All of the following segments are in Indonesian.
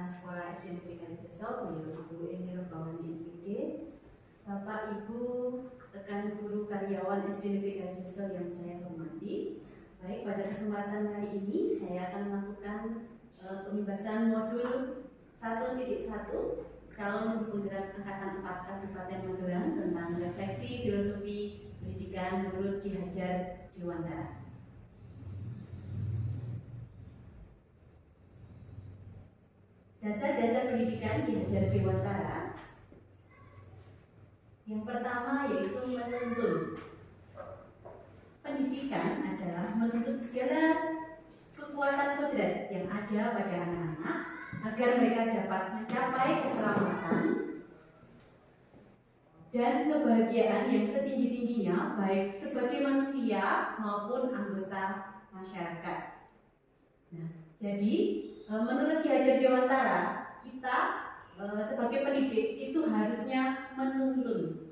Sekolah SD Negeri Kalijoso, beliau Ibu Eni Rombawani SPD, Bapak Ibu rekan guru karyawan SD Negeri Kalijoso yang saya hormati. Baik, pada kesempatan kali ini saya akan melakukan pembebasan modul 1.1 calon guru penggerak angkatan 4 Kabupaten Magelang tentang refleksi filosofi pendidikan menurut Ki Hajar Dewantara. Dasar-dasar pendidikan Ki Hajar Dewantara. Yang pertama yaitu menuntun. Pendidikan adalah menuntut segala kekuatan kodrat yang ada pada anak-anak agar mereka dapat mencapai keselamatan dan kebahagiaan yang setinggi-tingginya baik sebagai manusia maupun anggota masyarakat. Nah, jadi menurut Ki Hajar Dewantara, kita sebagai pendidik itu harusnya menuntun.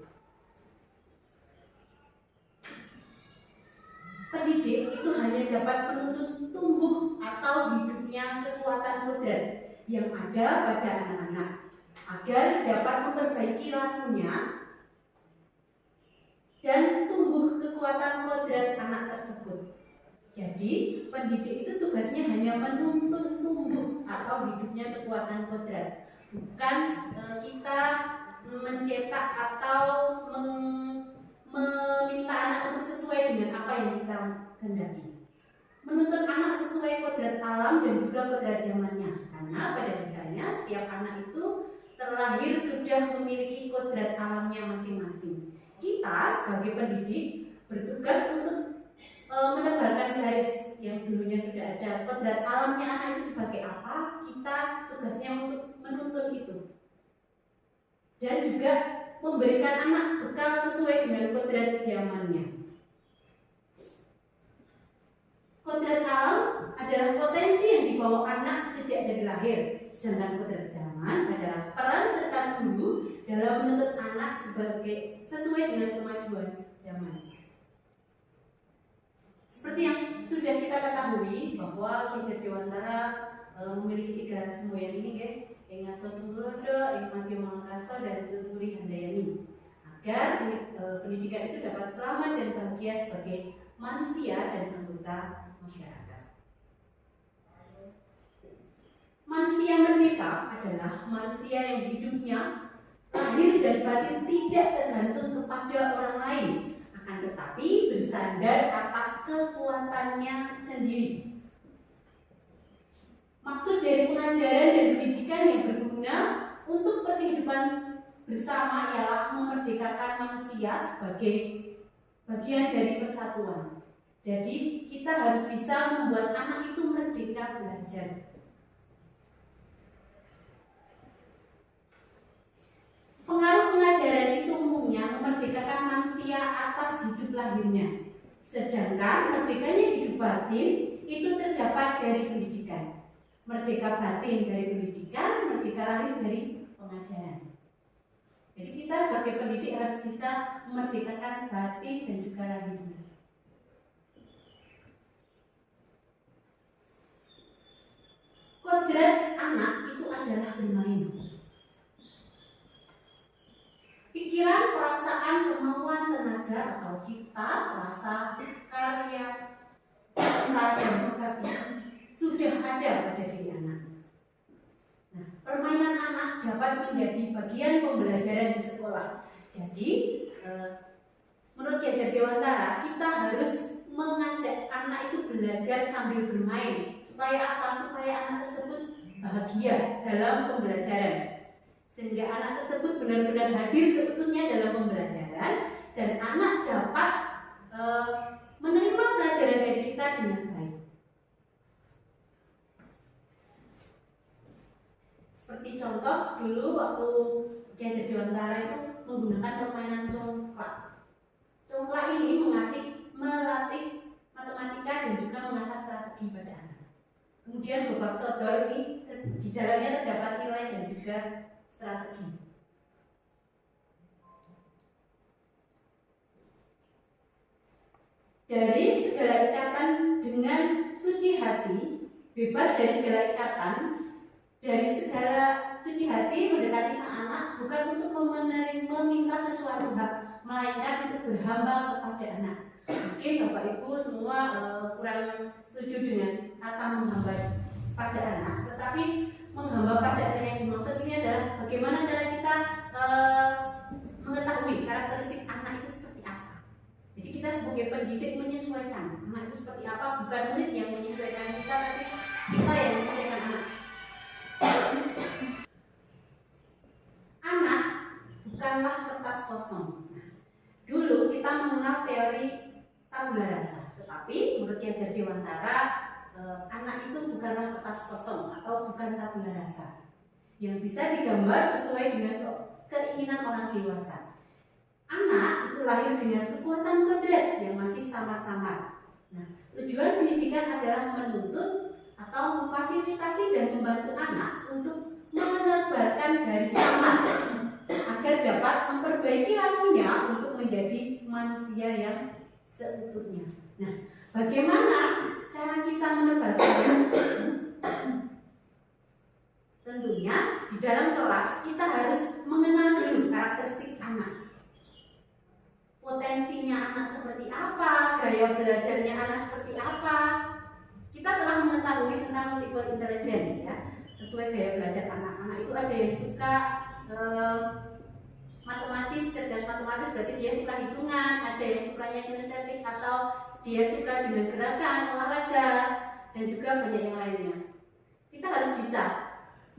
Pendidik itu hanya dapat menuntun tumbuh atau hidupnya kekuatan kodrat yang ada pada anak-anak agar dapat memperbaiki lakunya dan tumbuh kekuatan kodrat anak tersebut. Jadi pendidik itu tugasnya hanya menuntun tumbuh atau hidupnya kekuatan kodrat, bukan kita mencetak atau meminta anak untuk sesuai dengan apa yang kita kehendaki. Menuntun anak sesuai kodrat alam dan juga kodrat zamannya, karena pada dasarnya setiap anak itu terlahir sudah memiliki kodrat alamnya masing-masing. Kita sebagai pendidik bertugas untuk menebalkan garis yang dulunya sudah ada kodrat alamnya anak itu sebagai apa, kita tugasnya untuk menuntun itu dan juga memberikan anak bekal sesuai dengan kodrat zamannya. Kodrat alam adalah potensi yang dibawa anak sejak dari lahir, sedangkan kodrat zaman adalah peran serta guru dalam menuntut anak sebagai sesuai dengan kemajuan zaman. Seperti yang sudah kita ketahui bahwa Ki Hajar Dewantara memiliki 3 semboyan ini, guys. Ing Ngaso Sumrodo, Ing Madya Mangkaso, dan Tuturi Handayani, agar pendidikan itu dapat selamat dan bahagia sebagai manusia dan anggota masyarakat. Manusia merdeka adalah manusia yang hidupnya lahir dan batin tidak tergantung kepada orang lain, akan tetapi bersandar atas kekuatannya sendiri. Maksud dari pengajaran dan pendidikan yang berguna untuk kehidupan bersama ialah memerdekakan manusia sebagai bagian dari persatuan. Jadi kita harus bisa membuat anak itu merdeka belajar. Pengaruh pengajaran itu umumnya memerdekakan manusia atas hidup lahirnya, sedangkan merdekanya hidup batin itu terdapat dari pendidikan. Merdeka batin dari pendidikan, merdeka lahir dari pengajaran. Jadi kita sebagai pendidik harus bisa memerdekakan batin dan juga lahirnya. Kodrat anak itu adalah bermain. Pikiran, perasaan, kemauan, tenaga atau cipta, rasa, karya, rasa dan bakat sudah ada pada diri anak. Nah, permainan anak dapat menjadi bagian pembelajaran di sekolah. Jadi, menurut Ki Hajar Dewantara, kita harus mengajak anak itu belajar sambil bermain. Supaya apa? Supaya anak tersebut bahagia dalam pembelajaran. Sehingga anak tersebut benar-benar hadir sebetulnya dalam pembelajaran dan anak dapat menerima pelajaran dari kita dengan baik. Seperti contoh dulu waktu Ki Hajar Dewantara itu menggunakan permainan congklak. Congklak ini melatih matematika dan juga mengasah strategi pada anak. Kemudian gobak sodor ini di dalamnya terdapat nilai dan juga strategi. Dari segala ikatan dengan suci hati, bebas dari segala ikatan dari segala suci hati mendekati sang anak bukan untuk meminta sesuatu hak, melainkan untuk berhamba kepada anak. Mungkin Bapak Ibu semua kurang setuju dengan kata menghamba pada anak, tetapi menghamba pada anak yang dimaksud ini adalah bagaimana cara kita mengetahui karakteristik anak itu seperti apa. Jadi kita sebagai pendidik menyesuaikan anak itu seperti apa, bukan murid yang menyesuaikan kita, tapi kita yang menyesuaikan anak. Anak bukanlah kertas kosong. Dulu kita mengenal teori tabula rasa, tetapi menurut Ki Hajar Dewantara, anak itu bukanlah kertas kosong atau bukan tabula rasa yang bisa digambar sesuai dengan keinginan orang dewasa. Anak itu lahir dengan kekuatan kodrat yang masih samar-samar. Nah, tujuan pendidikan adalah menuntut atau memfasilitasi dan membantu anak untuk menebarkan garis aman agar dapat memperbaiki lakunya untuk menjadi manusia yang seutuhnya. Nah, bagaimana cara kita menebarkannya? Tentunya di dalam kelas kita harus mengenal dulu karakteristik anak. Potensinya anak seperti apa, gaya belajarnya anak seperti apa. Kita telah mengetahui tentang multiple intelligence ya. Sesuai gaya belajar anak-anak itu ada yang suka matematis, cerdas matematis berarti dia suka hitungan, ada yang sukanya kinestetik atau dia suka dengan gerakan, olahraga, dan juga banyak yang lainnya. Kita harus bisa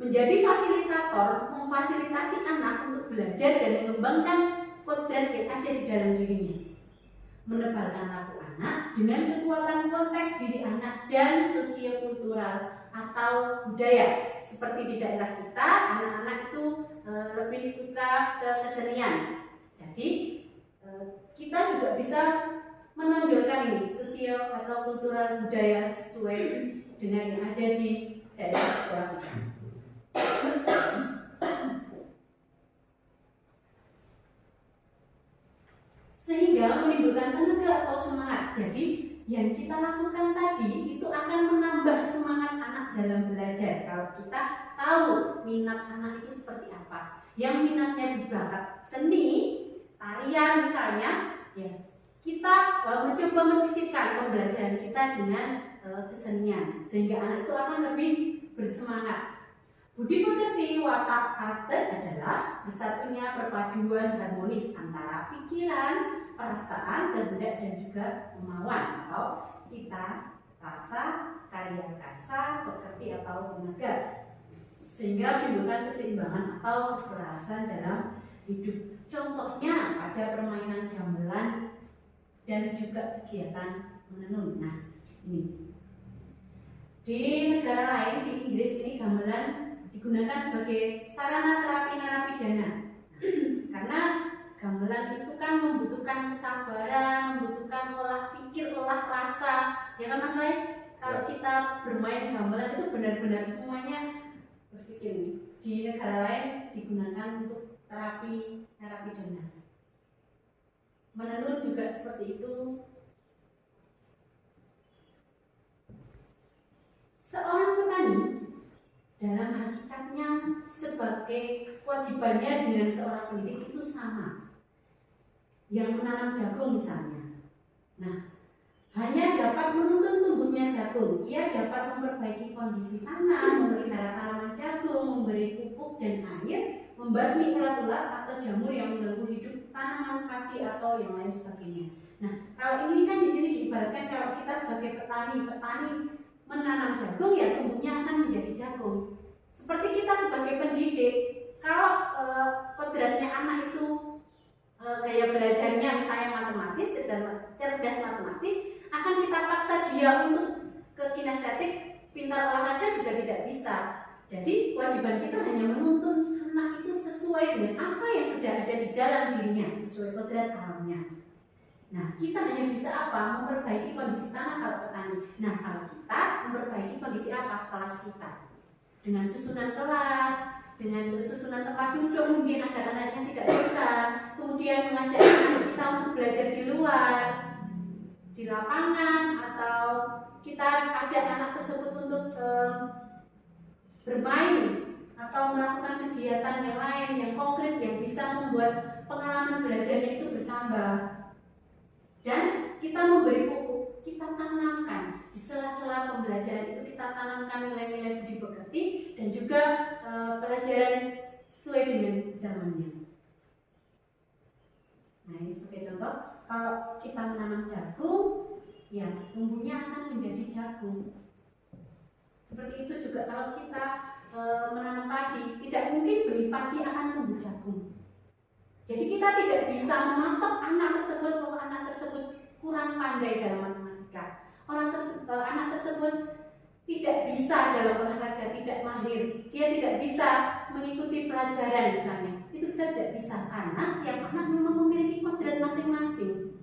menjadi fasilitator, memfasilitasi anak untuk belajar dan mengembangkan kodrat yang ada di dalam dirinya. Menebarkan laku anak dengan kekuatan konteks diri anak dan sosiokultural atau budaya. Seperti di daerah kita, anak-anak itu lebih suka ke kesenian. Jadi kita juga bisa menonjolkan ini sosio atau kultural budaya sesuai dengan yang ada di daerah sekolah kita. Sehingga menimbulkan tenaga atau semangat. Jadi yang kita lakukan tadi itu akan menambah semangat anak dalam belajar. Kalau kita tahu minat anak itu seperti apa, yang minatnya di bakat seni, tarian misalnya, ya kita mencoba mensisipkan pembelajaran kita dengan kesenian, sehingga anak itu akan lebih bersemangat. Budi pekerti watak karakter adalah bersatunya perpaduan harmonis antara pikiran, perasaan, kehendak dan juga kemauan atau cita, rasa, karya kasa, pekerti atau tenaga, sehingga menimbulkan keseimbangan atau keselarasan dalam hidup. Contohnya pada permainan gamelan dan juga kegiatan menenun. Nah, ini di negara lain, di Inggris ini gamelan digunakan sebagai sarana terapi narapidana. Karena gamelan itu kan membutuhkan kesabaran, membutuhkan olah pikir, olah rasa. Ya kan Mas Rai? Kalau kita bermain gamelan itu benar-benar semuanya berpikir. Di negara lain digunakan untuk terapi narapidana. Menenun juga seperti itu. Seorang petani dalam hakikatnya sebagai kewajibannya dengan seorang pendidik itu sama. Yang menanam jagung misalnya, nah hanya dapat menuntun tumbuhnya jagung. Ia dapat memperbaiki kondisi tanah, memelihara tanaman jagung, memberi pupuk dan air, membasmi ulat-ulat atau jamur yang mengganggu hidup tanaman padi atau yang lain sebagainya. Nah, kalau ini kan di sini diibaratkan kalau kita sebagai petani menanam jagung, ya tumbuhnya akan menjadi jagung. Seperti kita sebagai pendidik, kalau kodratnya anak itu gaya belajarnya misalnya matematis, cerdas matematis, akan kita paksa dia untuk ke kinestetik, pintar olahraga juga tidak bisa. Jadi kewajiban kita hanya menuntun anak itu sesuai dengan apa yang sudah ada di dalam dirinya, sesuai kodrat alamnya. Nah, kita hanya bisa apa? Memperbaiki kondisi tanah kalau petani. Nah, kalau kita memperbaiki kondisi apa? Kelas kita. Dengan susunan kelas, dengan susunan tempat duduk mungkin agar anaknya tidak bosan. Kemudian mengajak anak kita untuk belajar di luar, di lapangan, atau kita ajak anak tersebut untuk bermain atau melakukan kegiatan yang lain yang konkret yang bisa membuat pengalaman belajarnya itu bertambah. Dan kita memberi pupuk, kita tanamkan di sela-sela pembelajaran itu, kita tanamkan nilai-nilai budi pekerti dan juga pelajaran sesuai dengan zamannya. Nah, ini sebagai contoh, kalau kita menanam jagung, ya tumbuhnya akan menjadi jagung. Seperti itu juga kalau kita menanam padi, tidak mungkin benih padi akan tumbuh jagung. Jadi kita tidak bisa mematok anak tersebut bahwa anak tersebut kurang pandai dalam matematika. Anak tersebut tidak bisa dalam olahraga, tidak mahir, dia tidak bisa mengikuti pelajaran misalnya. Itu kita tidak bisa karena setiap anak memang memiliki kodrat masing-masing.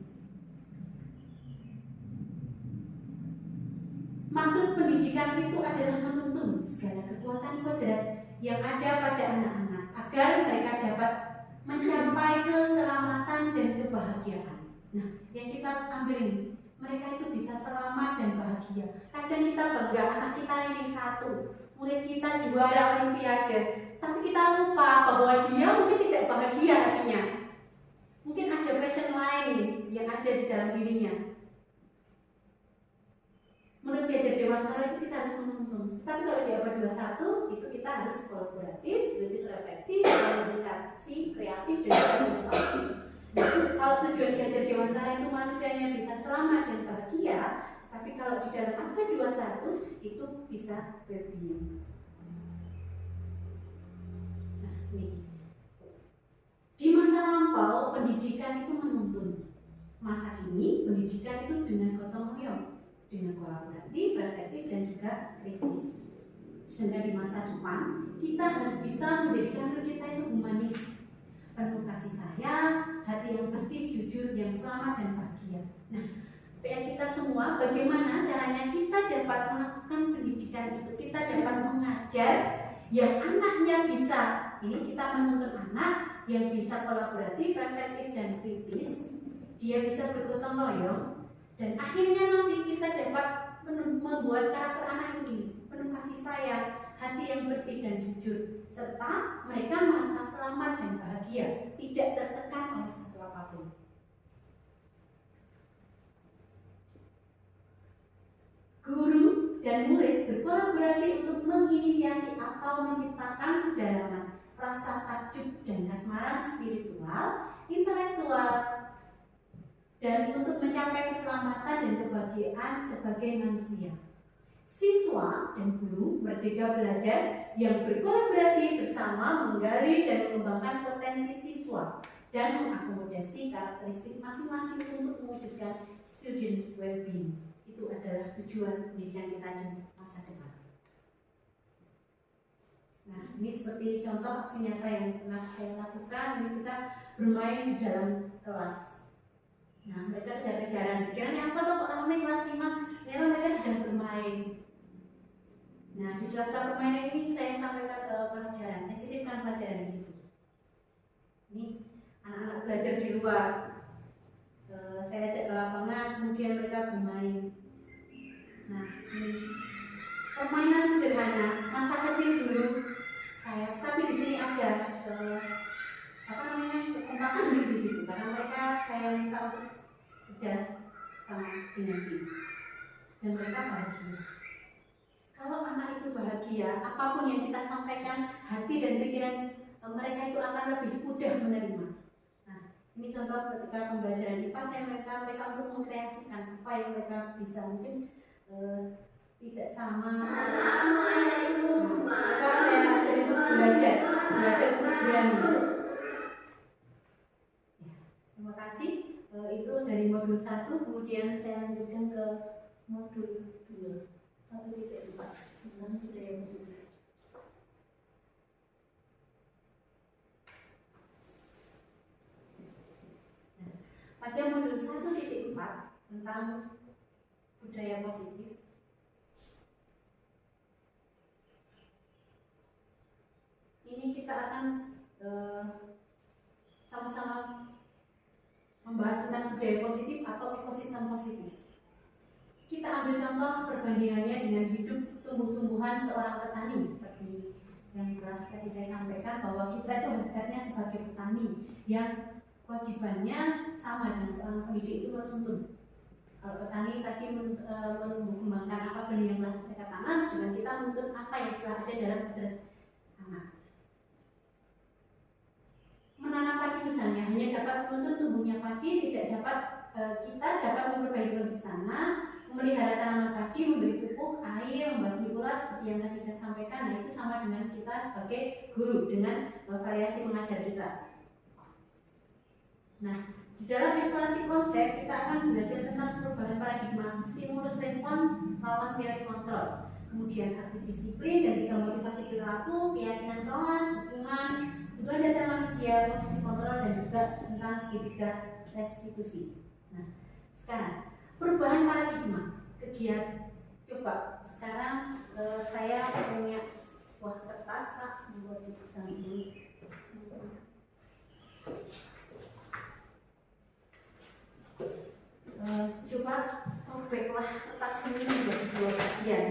Maksud pendidikan itu adalah menuntun segala kekuatan kodrat yang ada pada anak-anak agar mereka dapat mencapai keselamatan dan kebahagiaan. Nah, yang kita ambil ini, mereka itu bisa selamat dan bahagia. Kadang kita bangga anak kita ranking 1, murid kita juara olimpiade, tapi kita lupa bahwa dia mungkin tidak bahagia hatinya. Mungkin ada passion lain yang ada di dalam dirinya. Menurut Diajar Dewantara itu kita harus menuntun. Tapi kalau di abad 21 itu kita harus kolaboratif, kritis reflektif, komunikasi, kreatif, dan inovasi. Nah, kalau tujuan Diajar Dewantara itu manusianya bisa selamat dan bahagia, tapi kalau di dalam abad 21 itu bisa well-being. Nah, ini. Di masa lampau pendidikan itu menuntun. Masa kini pendidikan itu dengan gotong royong, dengan kolaboratif, reflektif, dan juga kritis. Sedangkan di masa depan kita harus bisa menjadikan diri kita itu humanis, penuh kasih sayang, hati yang bersih, jujur, yang selamat dan bahagia. Nah, PR kita semua bagaimana caranya kita dapat melakukan pendidikan itu, kita dapat mengajar yang anaknya bisa, ini kita menuntun anak yang bisa kolaboratif, reflektif, dan kritis, dia bisa bergotong royong, dan akhirnya nanti kita dapat membuat karakter anak ini penuh kasih sayang, hati yang bersih dan jujur, serta mereka merasa selamat dan bahagia, tidak tertekan oleh suatu apapun. Guru dan murid berkolaborasi untuk menginisiasi atau menciptakan kedalaman, rasa takjub dan kasmaran spiritual, intelektual, dan untuk mencapai keselamatan dan kebahagiaan sebagai manusia. Siswa dan guru merdeka belajar yang berkolaborasi bersama menggali dan mengembangkan potensi siswa dan mengakomodasi karakteristik masing-masing untuk mewujudkan student well-being. Itu adalah tujuan pendidikan kita di masa depan. Nah, ini seperti contoh aksi nyata yang pernah saya lakukan. Ini kita bermain di dalam kelas. Nah, mereka kejar-kejaran, dikiranya apa tuh kok ramai kelas 5? Ternyata mereka sedang bermain. Nah, di sela-sela permainan ini saya sampaikan pelajaran, saya sisipkan pelajaran di situ. Ini anak-anak belajar di luar. Saya ajak ke lapangan, kemudian mereka bermain. Nah, ini permainan sederhana, masa kecil dulu saya, tapi di sini ada kekompakan di situ, karena mereka saya minta untuk kerja sama dengan tim dan mereka bahagia. Kalau anak itu bahagia, apapun yang kita sampaikan, hati dan pikiran mereka itu akan lebih mudah menerima. Nah, ini contoh ketika pembelajaran IPA, saya minta mereka untuk mengkreasikan apa yang mereka bisa, mungkin tidak sama. Maka saya ajar itu belajar untuk berani. Terima kasih. Itu dari modul 1, kemudian saya lanjutkan ke modul 2, 1.4 tentang budaya positif. Nah, pada modul 1.4 tentang budaya positif, ini kita akan sama-sama membahas tentang budaya positif atau ekosistem positif. Kita ambil contoh perbandingannya dengan hidup tumbuh-tumbuhan seorang petani seperti sudah tadi saya sampaikan bahwa kita itu hakikatnya sebagai petani yang kewajibannya sama dengan seorang pendidik itu menuntun. Kalau petani tadi menumbuh kembangkan apa benih yang telah mereka tanam, sedangkan kita menuntut apa yang telah ada dalam kodrat anak. Menanam padi misalnya hanya dapat menuntut tumbuhnya padi, tidak dapat kita dapat memperbaiki kondisi tanah, memelihara tanaman padi, memberi pupuk, air, membasmi ulat seperti yang tadi saya sampaikan. Nah, itu sama dengan kita sebagai guru dengan variasi mengajar kita. Nah, di dalam eksplorasi konsep kita akan belajar tentang perubahan paradigma, stimulus respon lawan teori kontrol, kemudian arti disiplin dan tiga motivasi perilaku, keyakinan kelas, hubungan, kebutuhan dasar manusia, posisi kontrol, dan juga tentang segitiga restitusi. Nah, sekarang perubahan paradigma kegiatan. Coba sekarang saya punya sebuah kertas, Pak, buat dipegang dulu. Coba robeklah kertas ini menjadi dua bagian.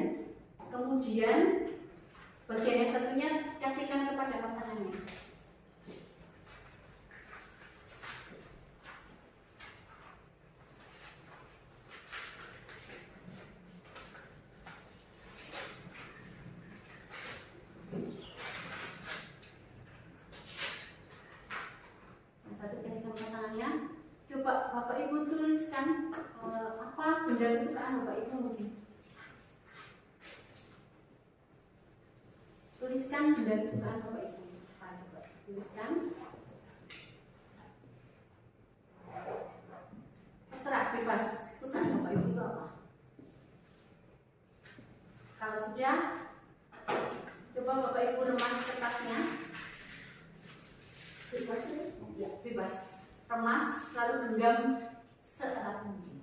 Kemudian bagian yang satunya kasihkan kepada pasangannya. Coba Bapak Ibu tuliskan apa benda kesukaan Bapak Ibu mungkin. Tuliskan benda kesukaan Bapak Ibu. Tuliskan. Terserah, bebas. Kesukaan Bapak Ibu itu apa? Kalau sudah, coba Bapak Ibu remas kertasnya. Bebas ya? Bebas. Remas, lalu genggam seerat mungkin.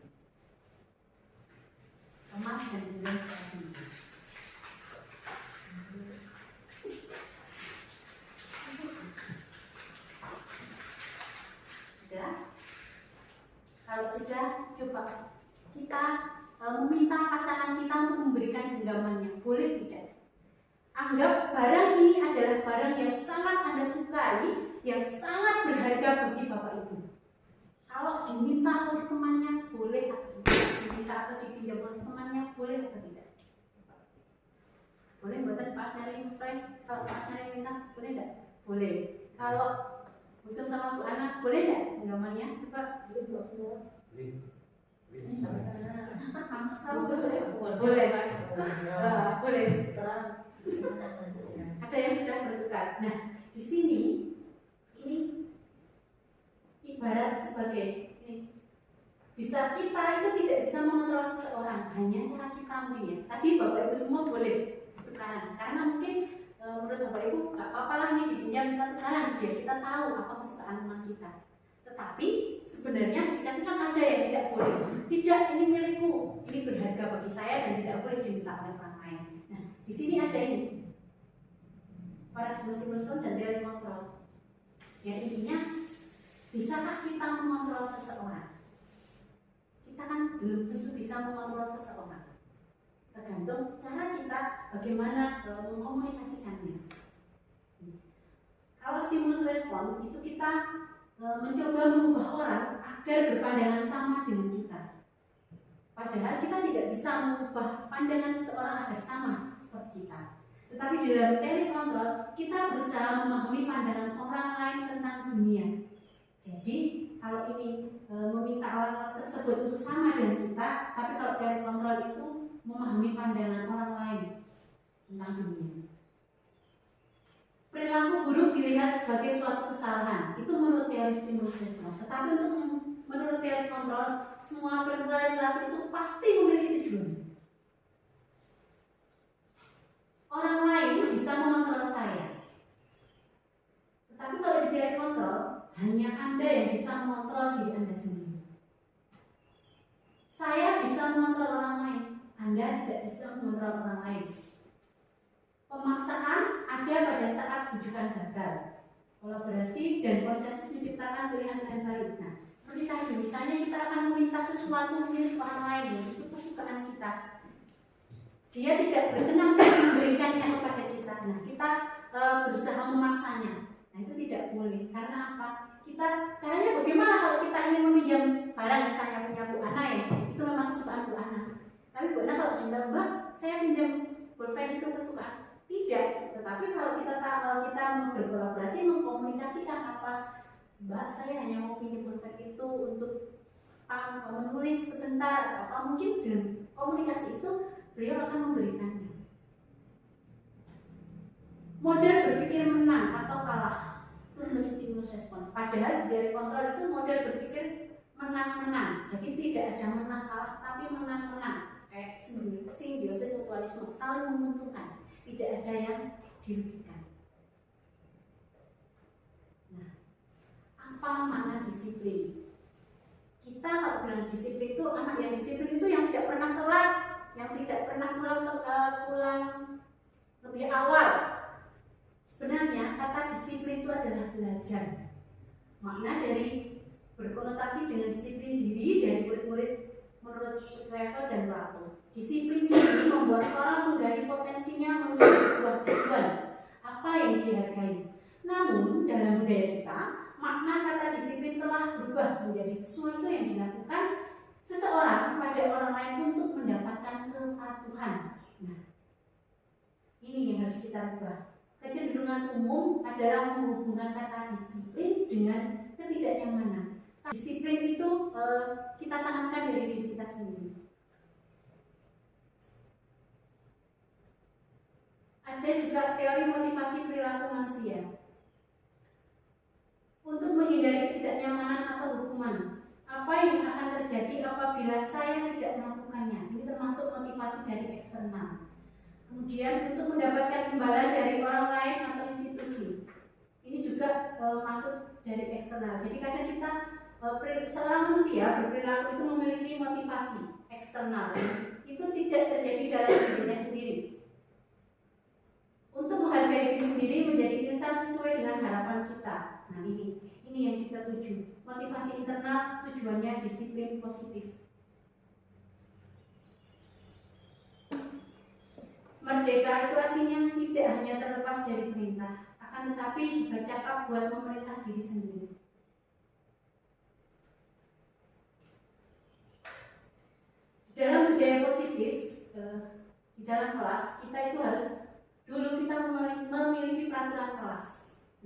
Remas dan genggam seerat mungkin. Sudah? Kalau sudah, coba kita meminta pasangan kita untuk memberikan genggamannya. Boleh tidak? Anggap barang ini adalah barang yang sangat Anda sukai, yang sangat berharga bagi Bapak Ibu. Kalau diminta oleh temannya, boleh atau tidak? Diminta atau dipinjam oleh temannya, boleh atau tidak? Boleh buatan Pak Sering, Frank? Kalau Pak Sering minta, boleh tidak? Boleh. Kalau Usun sama Bu Ana, boleh tidak genggamannya? Coba. Boleh. Boleh. Ada yang sudah bertukar. Nah, di sini ini ibarat sebagai ini. Bisa kita itu tidak bisa mengontrol seseorang, hanya cara kita mungkin ya. Tadi Bapak Ibu semua boleh tukaran, karena mungkin menurut Bapak Ibu nggak apa-apa lah ini dipinjam kita tukaran biar kita tahu apa kesukaan teman kita. Tetapi sebenarnya kita kan ada yang tidak boleh. Tidak, ini milikku, ini berharga bagi saya dan tidak boleh diminta oleh orang lain. Nah, di sini ada ini paradigma stimulus dan teori kontrol. Yang intinya, bisakah kita mengontrol seseorang? Kita kan belum tentu bisa mengontrol seseorang. Tergantung cara kita bagaimana mengkomunikasikannya. Kalau stimulus respon itu kita mencoba mengubah orang agar berpandangan sama dengan kita. Padahal kita tidak bisa mengubah pandangan seseorang agar sama seperti kita. Tetapi di dalam teori kontrol, kita berusaha memahami pandangan orang lain tentang dunia. Jadi, kalau ini meminta orang tersebut untuk sama dengan kita, tapi kalau teori kontrol itu memahami pandangan orang lain tentang dunia. Perilaku buruk dilihat sebagai suatu kesalahan, itu menurut teori stimulus respon. Tetapi untuk menurut teori kontrol, semua perilaku itu pasti memiliki tujuan. Orang lain bisa mengontrol saya. Tetapi kalau di teori kontrol, hanya Anda yang bisa mengontrol diri Anda sendiri. Saya bisa mengontrol orang lain, Anda tidak bisa mengontrol orang lain. Pemaksaan ada pada saat bujukan gagal. Kolaborasi dan konsensus menciptakan pilihan yang baik. Nah, seperti tadi, misalnya kita akan meminta sesuatu milik orang lain, itu kesukaan kita. Dia tidak berkenan memberikannya kepada kita. Nah, kita berusaha memaksanya. Nah itu tidak boleh. Karena apa? Caranya bagaimana kalau kita ingin meminjam barang, misalnya punya Bu Ana ya, itu memang kesukaan Bu Ana. Tapi Bu Ana kalau cinta, Mbak, saya pinjam pulpen itu kesukaan. Tidak. Tetapi kalau kita berkolaborasi, mengkomunikasikan apa, Mbak, saya hanya mau pinjam pulpen itu untuk menulis sebentar atau apa, mungkin dengan komunikasi itu beliau akan memberikannya. Model berpikir menang atau kalah, itu stimulus respon. Padahal dari kontrol itu model berpikir menang-menang. Jadi tidak ada menang kalah, tapi menang-menang. Kayak simbiosis mutualisme, saling menguntungkan. Tidak ada yang dirugikan. Nah, apa makna disiplin? Kita kalau bilang disiplin itu, anak yang disiplin itu yang tidak pernah telat, yang tidak pernah pulang lebih awal. Sebenarnya kata disiplin itu adalah belajar. Makna dari berkonotasi dengan disiplin diri dari murid-murid menurut Shriver dan Plato. Disiplin diri membuat orang menggali potensinya menuju sebuah tujuan, apa yang dihargai. Namun dalam budaya kita, makna kata disiplin telah berubah menjadi sesuatu yang dilakukan seseorang pada orang lain untuk mendapatkan kepatuhan. Nah, ini yang harus kita ubah. Kecenderungan umum adalah menghubungkan kata disiplin dengan ketidaknyamanan. Disiplin itu kita tanamkan dari diri kita sendiri. Ada juga teori motivasi perilaku manusia. Untuk menghindari ketidaknyamanan atau hukuman, apa yang akan terjadi apabila saya tidak melakukannya? Ini termasuk motivasi dari eksternal. Kemudian untuk mendapatkan imbalan dari orang lain atau institusi, ini juga masuk dari eksternal. Jadi kadang kita seorang manusia berperilaku itu memiliki motivasi eksternal. Itu tidak terjadi dalam dirinya sendiri. Untuk menghargai diri sendiri menjadi insan sesuai dengan harapan kita. Nah ini yang kita tuju. Motivasi internal tujuannya disiplin positif. Merdeka itu artinya tidak hanya terlepas dari perintah, akan tetapi juga cakap buat memerintah diri sendiri. Di dalam budaya positif, di dalam kelas kita itu harus dulu kita memiliki peraturan kelas.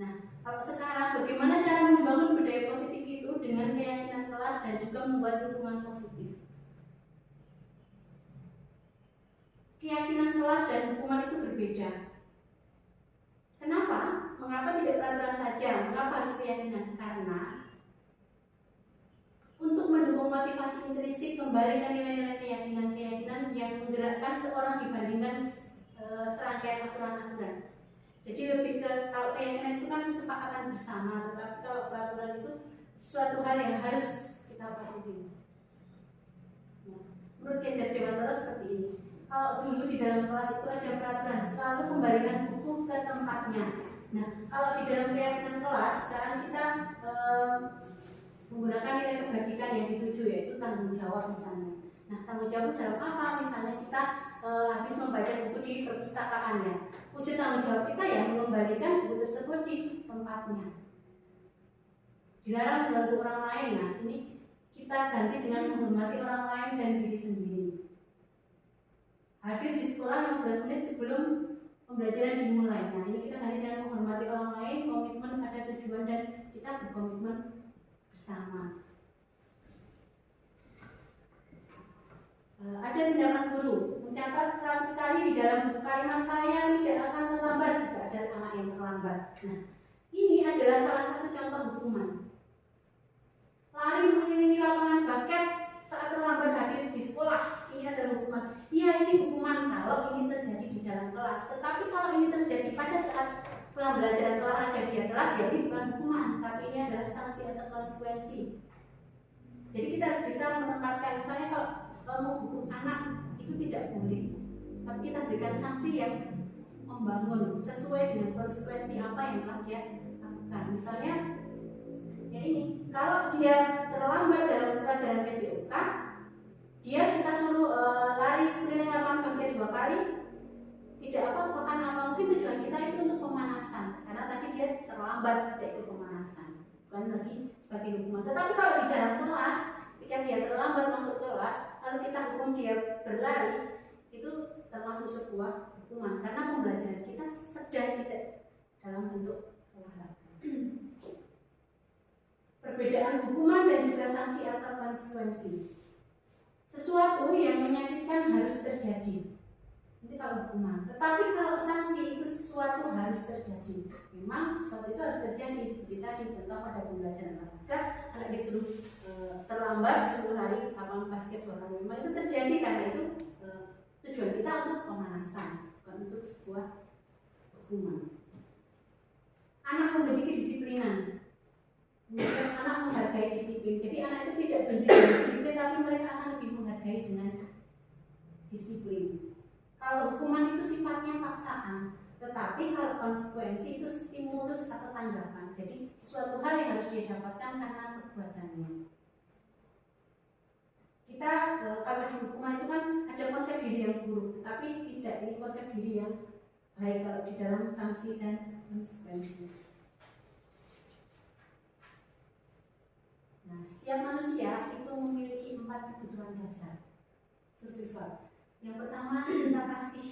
Nah, kalau sekarang bagaimana cara membangun budaya positif itu dengan keyakinan kelas dan juga membuat lingkungan positif? Keyakinan kelas dan hukuman itu berbeda. Kenapa? Mengapa tidak peraturan saja? Mengapa harus keyakinan? Karena untuk mendukung motivasi intrinsik kembali ke nilai-nilai keyakinan yang menggerakkan seorang dibandingkan serangkaian aturan-aturan. Jadi lebih ke, kalau keyakinan itu kan kesepakatan bersama, tetapi kalau peraturan itu suatu hal yang harus kita patuhi. Nah, menurut Genjar Dewantara seperti ini. Kalau dulu di dalam kelas itu ada peraturan, selalu kembalikan buku ke tempatnya. Nah, kalau di dalam keyakinan kelas, sekarang kita menggunakan nilai kebajikan yang dituju, yaitu tanggung jawab misalnya. Nah, tanggung jawab dalam apa? Misalnya kita habis membaca buku di perpustakaan ya. Wujud tanggung jawab kita ya mengembalikan buku tersebut di tempatnya. Dilarang mengganggu orang lain. Nah, ini kita ganti dengan menghormati orang lain dan diri sendiri. Hadir di sekolah 15 menit sebelum pembelajaran dimulai. Nah, ini kita ganti dengan menghormati orang lain, komitmen pada tujuan dan kita berkomitmen bersama. Ada tindakan guru mencatat 100 kali di dalam buku kalimat saya tidak akan terlambat jika ada anak yang terlambat. Nah, ini adalah salah satu contoh hukuman. Lari mengelilingi lapangan basket saat terlambat hadir di sekolah, ini adalah hukuman. Iya, ini hukuman kalau ini terjadi di dalam kelas. Tetapi kalau ini terjadi pada saat pembelajaran olahraga dia telat, ya ini bukan hukuman, tapi ini adalah sanksi atau konsekuensi. Jadi kita harus bisa menempatkan, misalnya kalau menghukum anak itu tidak boleh, tapi kita berikan sanksi yang membangun sesuai dengan konsekuensi apa yang telah dia lakukan. Misalnya, ya ini, kalau dia terlambat dalam pelajaran PJOK, kita suruh lari keliling lapangan basket 2 kali, Tidak apa-apa, karena apa? Mungkin tujuan kita itu untuk pemanasan, karena tadi dia terlambat, tidak itu pemanasan, bukan lagi sebagai hukuman. Tetapi kalau di dalam kelas, ketika dia terlambat masuk kelas, lalu kita hukum dia berlari, itu termasuk sebuah hukuman, karena pembelajaran kita sedang tidak dalam bentuk olahraga. Perbedaan hukuman dan juga sanksi atau konsekuensi. Sesuatu yang menyakitkan harus terjadi. Itu kalau hukuman. Tetapi kalau sanksi itu sesuatu harus terjadi. Memang sesuatu itu harus terjadi, seperti tadi contoh pada pembelajaran olahraga, anak disuruh terlambat, disuruh lari lapangan basketball. Memang itu terjadi karena itu tujuan kita untuk pemanasan, bukan untuk sebuah hukuman. Anak membenci kedisiplinan. Anak menghargai disiplin. Jadi anak itu tidak benci dengan disiplin, tapi mereka akan lebih menghargai dengan disiplin. Kalau hukuman itu sifatnya paksaan, tetapi kalau konsekuensi itu stimulus atau tanggapan. Jadi suatu hal yang harus dia dapatkan karena perbuatannya. Kita kalau di hukuman itu kan ada konsep diri yang buruk, tetapi tidak ini konsep diri yang baik kalau di dalam sanksi dan konsekuensi. Nah, setiap manusia itu memiliki 4 kebutuhan dasar survival. Yang pertama, cinta kasih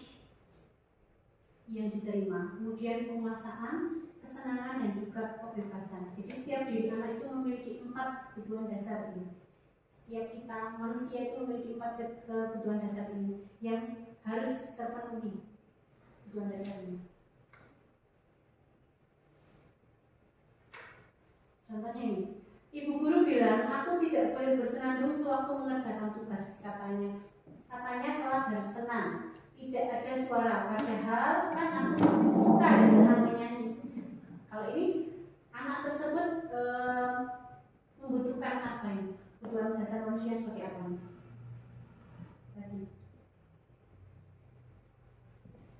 yang diterima, kemudian penguasaan, kesenangan, dan juga kebebasan. Jadi setiap diri anak itu memiliki 4 kebutuhan dasar ini. Setiap kita manusia itu memiliki 4 kebutuhan dasar ini yang harus terpenuhi. Kebutuhan dasar ini. Contohnya ini, ibu guru bilang aku tidak boleh bersenandung sewaktu mengerjakan tugas, katanya. Katanya kelas harus tenang, tidak ada suara, padahal kan aku suka dan senang menyanyi. Kalau ini anak tersebut membutuhkan apa ini? Kebutuhan dasar manusia seperti apa ini? Tadi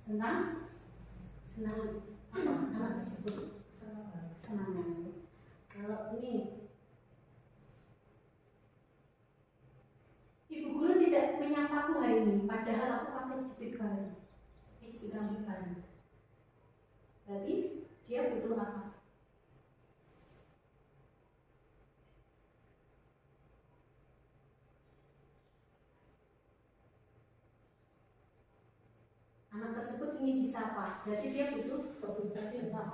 tentang senang apa? Anak tersebut senangnya. Kalau ini ibu guru tidak menyapaku hari ini, padahal aku pakai jepit baru, jepit rambut baru. Berarti dia butuh apa? Anak tersebut ingin disapa, berarti dia butuh cinta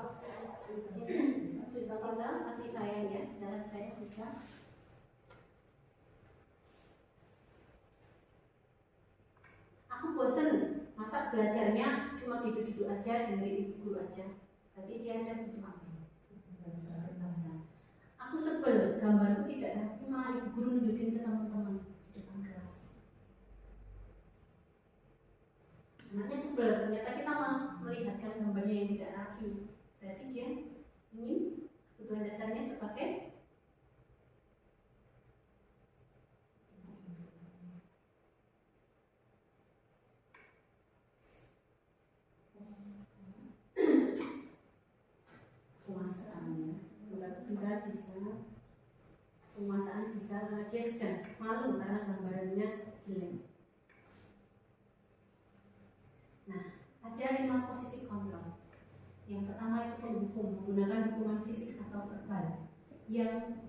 kasih sayang ya, dalam saya bisa. Aku bosen, masa belajarnya cuma gitu-gitu aja, dengerin ibu guru aja. Berarti dia ada butuh apa? Aku sebel, gambarku tidak rapi, malah ibu guru nunjukin ke teman-teman di depan kelas. Anaknya sebel, ternyata kita melihatkan gambarnya yang tidak rapi. Berarti dia ingin kebutuhan dasarnya sebagai penguasaan bisa karena dia sedang malu karena gambarannya jelek. Nah, ada 5 posisi kontrol. Yang pertama itu penghukum, menggunakan hukuman fisik atau verbal. Yang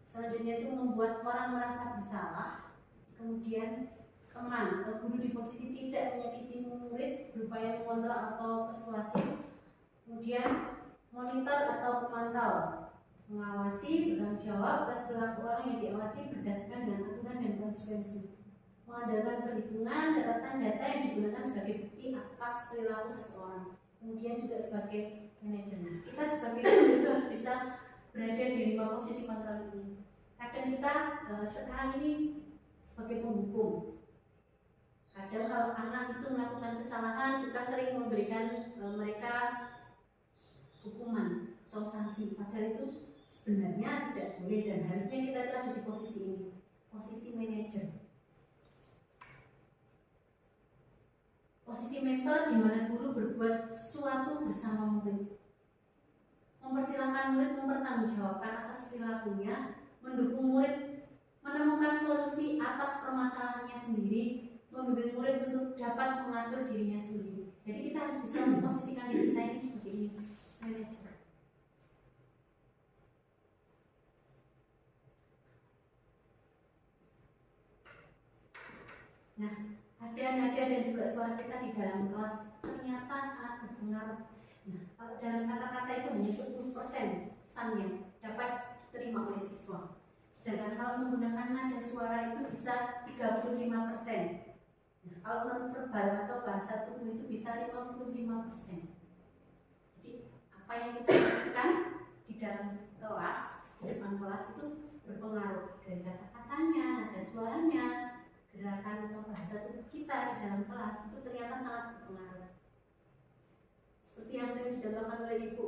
selanjutnya itu membuat orang merasa bersalah. Kemudian teman atau guru di posisi tidak menyakiti murid, berupaya mengontrol atau persuasif. Kemudian monitor atau pemantau, mengawasi, bertanggung jawab atas perilaku orang yang diawasi berdasarkan dengan aturan dan konsekuensi. Mengandalkan perhitungan, catatan data yang digunakan sebagai bukti atas perilaku seseorang. Kemudian juga sebagai manajemen. Kita sebagai guru itu harus bisa berada di 5 posisi kontrol ini. Kadang kita sekarang ini sebagai penghukum. Kadang kalau anak itu melakukan kesalahan, kita sering memberikan mereka hukuman atau sanksi. Padahal itu sebenarnya tidak boleh dan harusnya kita ada di posisi ini, posisi manajer, posisi mentor di mana guru berbuat sesuatu bersama murid, mempersilahkan murid mempertanggungjawabkan atas perilakunya, mendukung murid menemukan solusi atas permasalahannya sendiri, membimbing murid untuk dapat mengatur dirinya sendiri. Jadi kita harus bisa memposisikan diri kita ini seperti ini, manajer. Nah, ada nada dan juga suara kita di dalam kelas ternyata sangat berpengaruh. Nah, kalau dalam kata-kata itu hanya 10% pesan yang dapat diterima oleh siswa. Sedangkan kalau menggunakan nada suara itu bisa 35%. Nah, kalau non-verbal atau bahasa tubuh itu bisa 55%. Jadi, apa yang kita lakukan di dalam kelas, di depan kelas itu berpengaruh dari kata-katanya, nada suaranya, gerakan atau bahasa tubuh kita di dalam kelas itu ternyata sangat berpengaruh. Seperti yang sering dicontohkan oleh ibu.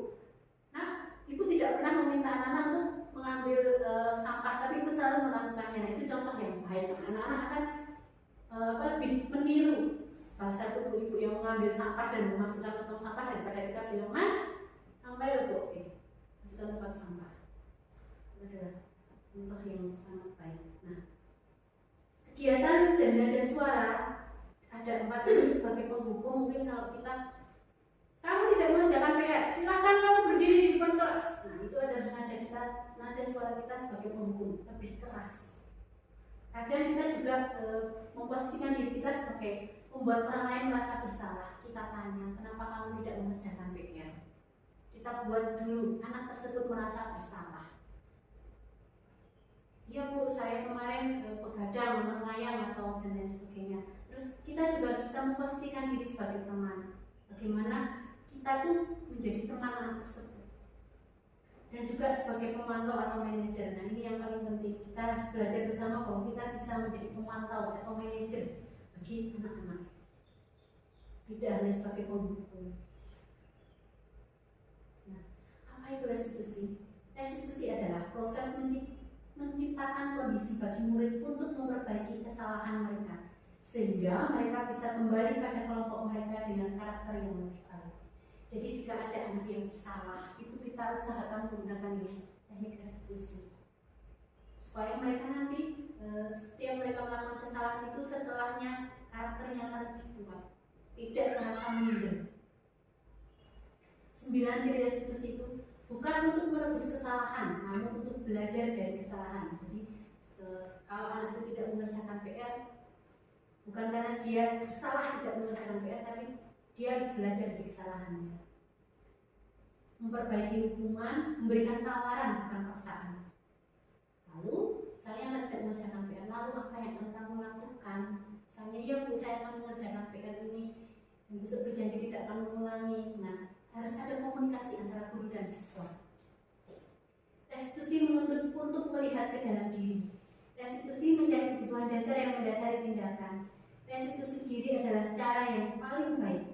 Nah, ibu tidak pernah meminta anak-anak untuk mengambil sampah, tapi ibu selalu melakukannya. Nah, itu contoh yang baik. Anak-anak akan lebih meniru bahasa tubuh ibu yang mengambil sampah dan memasukkan tong sampah daripada kita bilang, Mas, sampai lho, oke, masukkan tempat sampah. Itu adalah contoh yang sangat baik. Nah, kegiatan dan nada suara ada 4 ini sebagai penghubung. Mungkin kalau kita, kamu tidak mengerjakan PR, silakan kamu berdiri di depan kelas. Nah, itu adalah nada kita, nada suara kita sebagai penghubung, lebih keras. Kadang kita juga memposisikan diri kita sebagai membuat orang lain merasa bersalah. Kita tanya, kenapa kamu tidak mengerjakan PR? Kita buat dulu anak tersebut merasa bersalah. Ya Bu, saya kemarin begadang, melayang atau dan lain sebagainya. Terus kita juga bisa memposisikan diri sebagai teman. Bagaimana kita tuh menjadi teman anak tersebut. Dan juga sebagai pemantau atau manajer. Nah, ini yang paling penting. Kita harus belajar bersama bahwa kita bisa menjadi pemantau atau manajer bagi anak-anak. Tidak hanya sebagai penghubung. Nah, apa itu restitusi? Restitusi adalah proses menciptakan kondisi bagi murid untuk memperbaiki kesalahan mereka, sehingga mereka bisa kembali pada kelompok mereka dengan karakter yang lebih baik. Jadi jika ada anak yang bersalah, itu kita usahakan menggunakan teknik restitusi, supaya mereka nanti setiap mereka melakukan kesalahan itu setelahnya karakternya akan lebih kuat, tidak merasa minder. 9 ciri restitusi itu bukan untuk menebus kesalahan, namun untuk belajar dari kesalahan. Jadi kalau anak itu tidak mengerjakan PR, bukan karena dia salah tidak mengerjakan PR, tapi dia harus belajar dari kesalahannya. Memperbaiki hubungan, memberikan tawaran bukan paksaan. Lalu, misalnya anak tidak mengerjakan PR, lalu apa yang akan kamu lakukan? Misalnya, ya Bu, saya akan mengerjakan PR ini, dan besok berjanji tidak akan mengulangi. Nah, harus ada komunikasi antara guru dan siswa. Restitusi menuntut untuk melihat ke dalam diri. Restitusi mencari kebutuhan dasar yang mendasari tindakan. Restitusi diri adalah cara yang paling baik.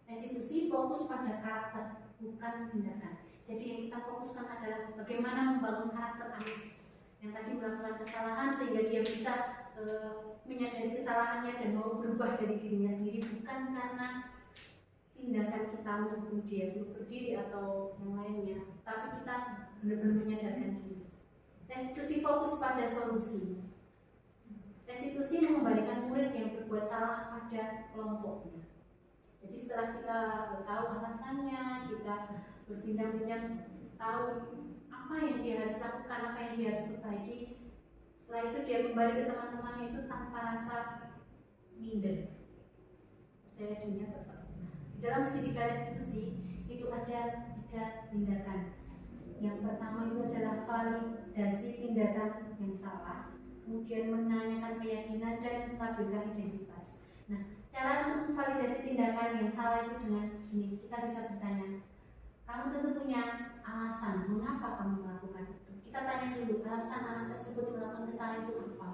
Restitusi fokus pada karakter, bukan tindakan. Jadi yang kita fokuskan adalah bagaimana membangun karakter anak yang tadi melakukan kesalahan sehingga dia bisa menyadari kesalahannya dan mau berubah dari dirinya sendiri, bukan karena tindakan kita untuk dia suruh berdiri atau yang lainnya, tapi kita benar-benar menyadarkan diri. Restitusi fokus pada solusi. Restitusi mengembalikan murid yang berbuat salah pada kelompoknya. Jadi setelah kita tahu alasannya, kita berbincang-bincang tahu apa yang dia harus lakukan, apa yang dia harus perbaiki. Setelah itu dia kembali ke teman-temannya itu tanpa rasa minder, percaya dirinya tetap. Dalam segitiga restitusi itu ada 3 tindakan. Yang pertama itu adalah validasi tindakan yang salah, kemudian menanyakan keyakinan dan menstabilkan identitas. Nah, cara untuk memvalidasi tindakan yang salah itu dengan ini, kita bisa bertanya, kamu tentu punya alasan mengapa kamu melakukan itu. Kita tanya dulu alasan anak tersebut melakukan kesalahan itu apa.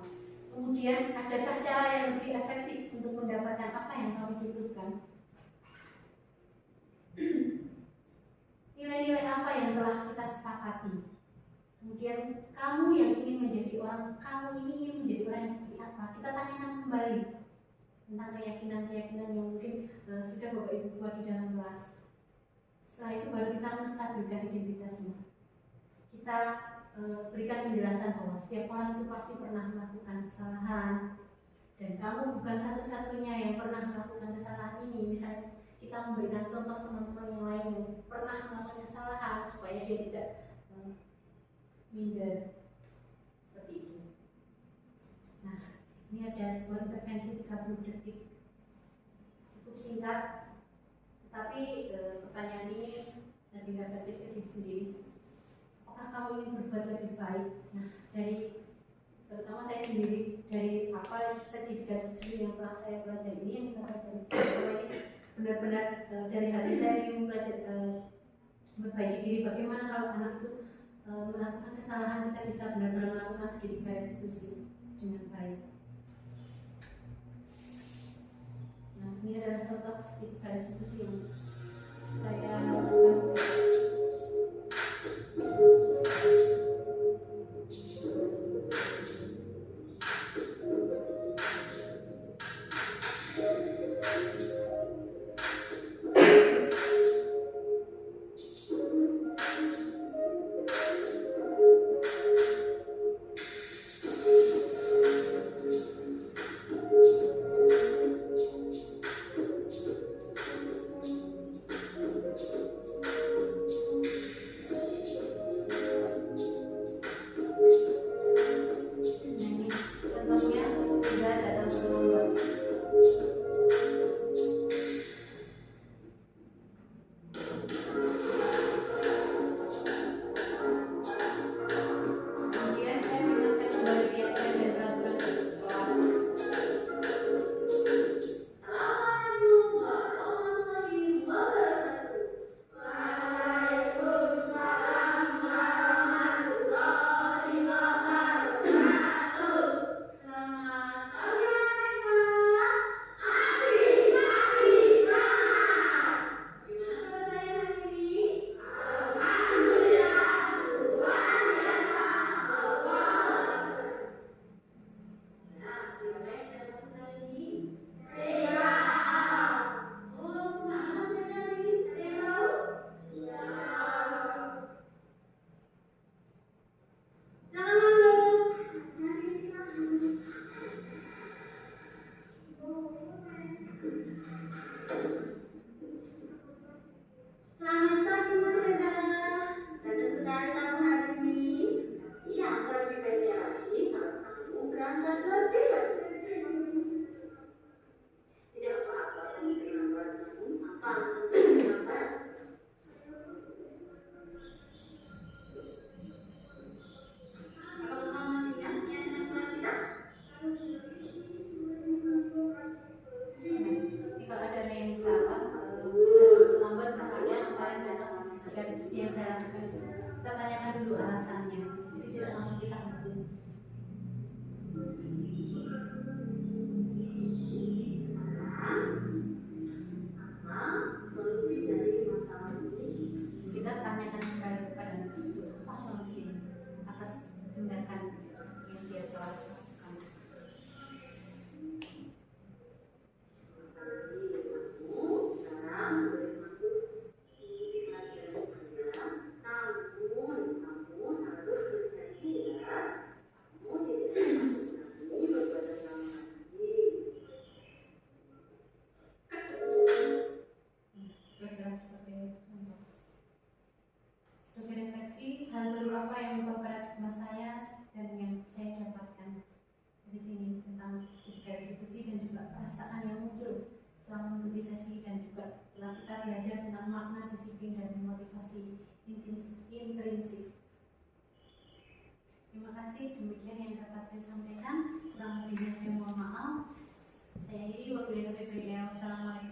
Kemudian, adakah cara yang lebih efektif untuk mendapatkan apa yang kamu butuhkan? Nilai-nilai apa yang telah kita sepakati. Kemudian kamu yang ingin menjadi orang, kamu ini ingin menjadi orang yang seperti apa. Kita tanyakan kembali tentang keyakinan-keyakinan yang mungkin sudah Bapak Ibu buat di dalam kelas. Setelah itu baru kita menstabilkan identitasnya. Kita berikan penjelasan bahwa setiap orang itu pasti pernah melakukan kesalahan, dan kamu bukan satu-satunya yang pernah melakukan kesalahan ini. Misalnya kita memberikan contoh teman-teman yang lain yang pernah melakukan kesalahan supaya dia tidak minder seperti itu. Nah, ini ada sebuah intervensi 30 detik, cukup singkat, tetapi pertanyaan ini lebih reflektif ke diri sendiri. Apakah kamu ingin berbuat lebih baik? Nah, dari terutama saya sendiri, dari apa sertifikat studi yang telah saya pelajari ini, yang telah saya pelajari ini benar-benar dari hati saya ingin belajar memperbaiki diri. Bagaimana kalau anak itu melakukan kesalahan, kita bisa benar-benar melakukan segitiga restitusi dengan baik. Nah, ini adalah contoh segitiga restitusi yang saya lakukan. Intrinsik. Terima kasih, demikian yang dapat saya sampaikan. Kurang lebihnya saya mohon maaf. Saya akhiri. Wabillahi taufiq wal hidayah. Wassalamualaikum.